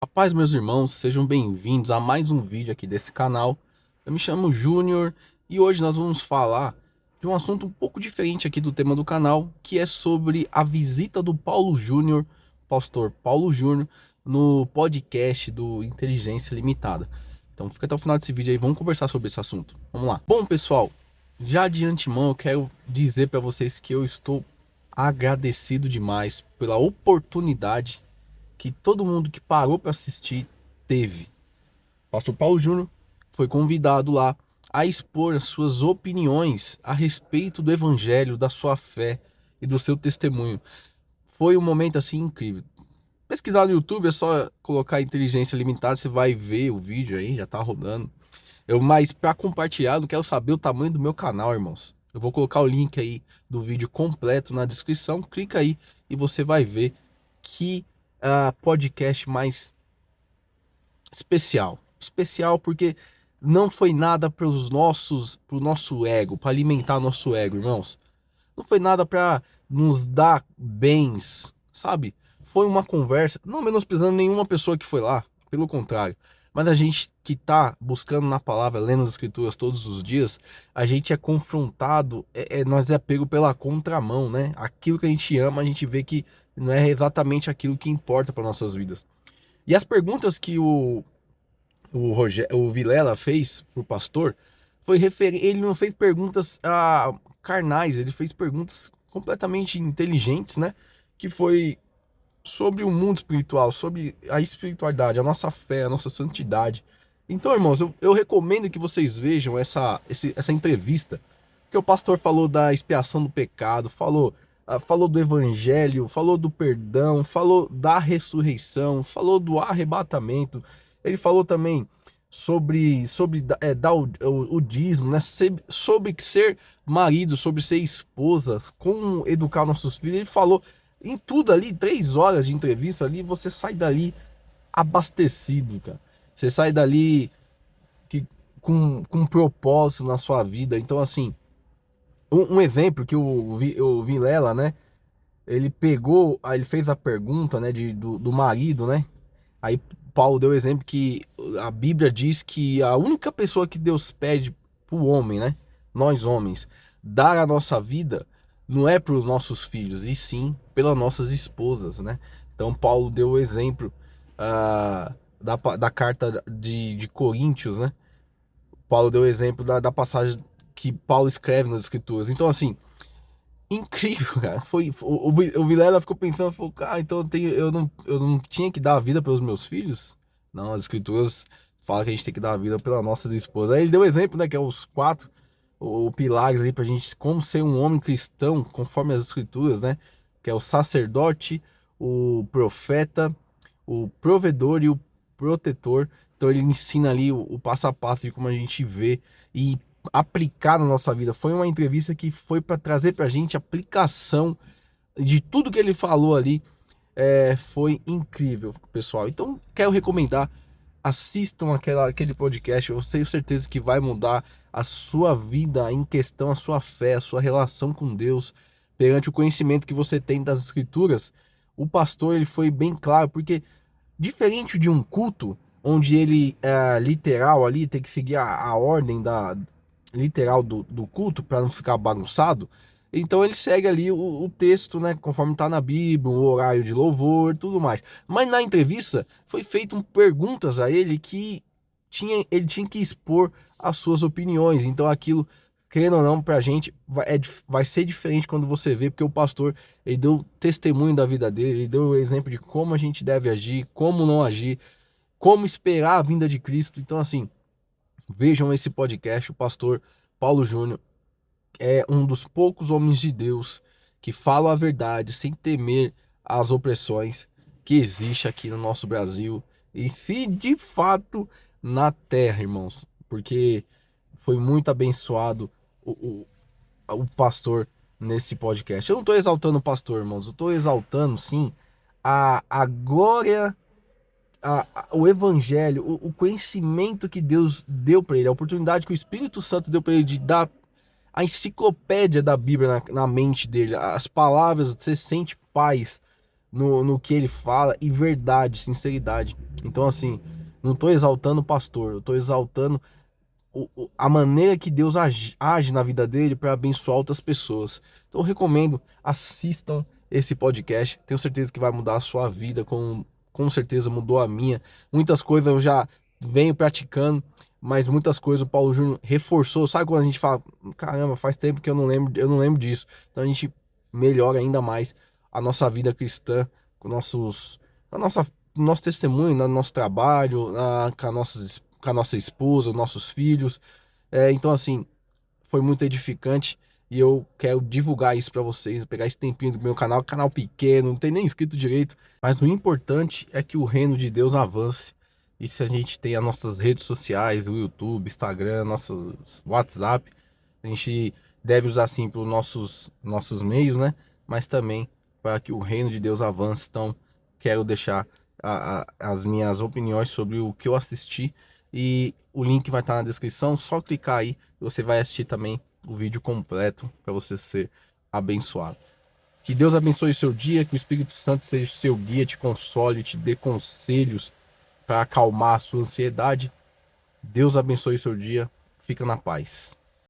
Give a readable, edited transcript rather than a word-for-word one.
A paz, meus irmãos, sejam bem-vindos a mais um vídeo aqui desse canal. Eu me chamo Júnior e hoje nós vamos falar de um assunto um pouco diferente aqui do tema do canal, que é sobre a visita do Paulo Júnior, pastor Paulo Júnior, no podcast do Inteligência Limitada. Então fica até o final desse vídeo aí, vamos conversar sobre esse assunto. Vamos lá. Bom, pessoal, já de antemão eu quero dizer para vocês que eu estou agradecido demais pela oportunidade que todo mundo que parou para assistir teve. Pastor Paulo Júnior foi convidado lá a expor as suas opiniões a respeito do evangelho, da sua fé e do seu testemunho. Foi um momento assim incrível. Pesquisar no YouTube é só colocar inteligência limitada, você vai ver o vídeo aí, já tá rodando. Mas para compartilhar, eu não quero saber o tamanho do meu canal, irmãos. Eu vou colocar o link aí do vídeo completo na descrição. Clica aí e você vai ver que podcast mais especial. Especial porque não foi nada para pro nosso ego, para alimentar nosso ego, irmãos. Não foi nada para nos dar bens, sabe? Foi uma conversa, não menosprezando nenhuma pessoa que foi lá, pelo contrário. Mas a gente que tá buscando na palavra, lendo as escrituras todos os dias, a gente é confrontado, nós é pego pela contramão, né? Aquilo que a gente ama, a gente vê que não é exatamente aquilo que importa para nossas vidas. E as perguntas que o Vilela fez pro pastor foi ele não fez perguntas carnais, ele fez perguntas completamente inteligentes, né? Que foi sobre o mundo espiritual, sobre a espiritualidade, a nossa fé, a nossa santidade. Então, irmãos, eu recomendo que vocês vejam essa entrevista, que o pastor falou da expiação do pecado, falou do evangelho, falou do perdão, falou da ressurreição, falou do arrebatamento. Ele falou também sobre dar o dízimo, né? Sobre ser marido, sobre ser esposa, como educar nossos filhos. Ele falou em tudo ali, 3 horas de entrevista ali, você sai dali abastecido, cara. Você sai dali que, com um propósito na sua vida. Então, assim, um exemplo que o Vilela, né? Ele pegou, aí ele fez a pergunta, né, do marido, né? Aí Paulo deu o exemplo que a Bíblia diz que a única pessoa que Deus pede pro homem, né? Nós homens, dar a nossa vida não é para os nossos filhos, e sim pelas nossas esposas, né? Então Paulo deu o exemplo da carta de Coríntios, né? Paulo deu o exemplo da passagem que Paulo escreve nas Escrituras. Então, assim, incrível, cara. O Vilela ficou pensando, falou, cara, então eu não tinha que dar a vida pelos meus filhos? Não, as escrituras falam que a gente tem que dar a vida pelas nossas esposas. Aí ele deu exemplo, né, que é os quatro o pilares ali pra gente, como ser um homem cristão, conforme as escrituras, né? Que é o sacerdote, o profeta, o provedor e o protetor. Então ele ensina ali o passo a passo de como a gente vê e aplicar na nossa vida. Foi uma entrevista que foi para trazer para a gente aplicação de tudo que ele falou ali. Foi incrível, pessoal. Então, quero recomendar, assistam aquele podcast. Eu tenho certeza que vai mudar a sua vida em questão, a sua fé, a sua relação com Deus, perante o conhecimento que você tem das Escrituras. O pastor ele foi bem claro, porque diferente de um culto, onde ele é literal ali, tem que seguir a ordem literal do culto para não ficar bagunçado. Então ele segue ali o texto, né, conforme está na Bíblia, o horário de louvor, tudo mais. Mas na entrevista foi feito perguntas a ele que ele tinha que expor as suas opiniões. Então aquilo, querendo ou não, para a gente vai ser diferente quando você vê, porque o pastor ele deu testemunho da vida dele, ele deu o exemplo de como a gente deve agir, como não agir, como esperar a vinda de Cristo. Então assim, vejam esse podcast. O pastor Paulo Júnior é um dos poucos homens de Deus que falam a verdade sem temer as opressões que existe aqui no nosso Brasil e se de fato na terra, irmãos, porque foi muito abençoado o pastor nesse podcast. Eu não estou exaltando o pastor, irmãos, eu estou exaltando sim a glória, o evangelho, o conhecimento que Deus deu para ele, a oportunidade que o Espírito Santo deu para ele de dar a enciclopédia da Bíblia na mente dele, as palavras, você sente paz, no que ele fala e verdade, sinceridade. Então, assim, não tô exaltando o pastor, eu tô exaltando a maneira que Deus age na vida dele para abençoar outras pessoas. Então eu recomendo, assistam esse podcast. Tenho certeza que vai mudar a sua vida, com certeza mudou a minha. Muitas coisas eu já venho praticando, mas muitas coisas o Paulo Júnior reforçou. Sabe quando a gente fala, caramba, faz tempo que eu não lembro disso. Então a gente melhora ainda mais a nossa vida cristã com a nosso testemunho, no nosso trabalho, com a nossa esposa, nossos filhos. Então, assim, foi muito edificante e eu quero divulgar isso pra vocês, pegar esse tempinho do meu canal, canal pequeno, não tem nem inscrito direito, mas o importante é que o reino de Deus avance. E se a gente tem as nossas redes sociais, o YouTube, Instagram, nosso WhatsApp, a gente deve usar assim para os nossos meios, né? Mas também para que o reino de Deus avance. Então, quero deixar as minhas opiniões sobre o que eu assisti e o link vai estar na descrição. Só clicar aí e você vai assistir também o vídeo completo para você ser abençoado. Que Deus abençoe o seu dia, que o Espírito Santo seja o seu guia, te console, te dê conselhos para acalmar a sua ansiedade. Deus abençoe o seu dia. Fica na paz.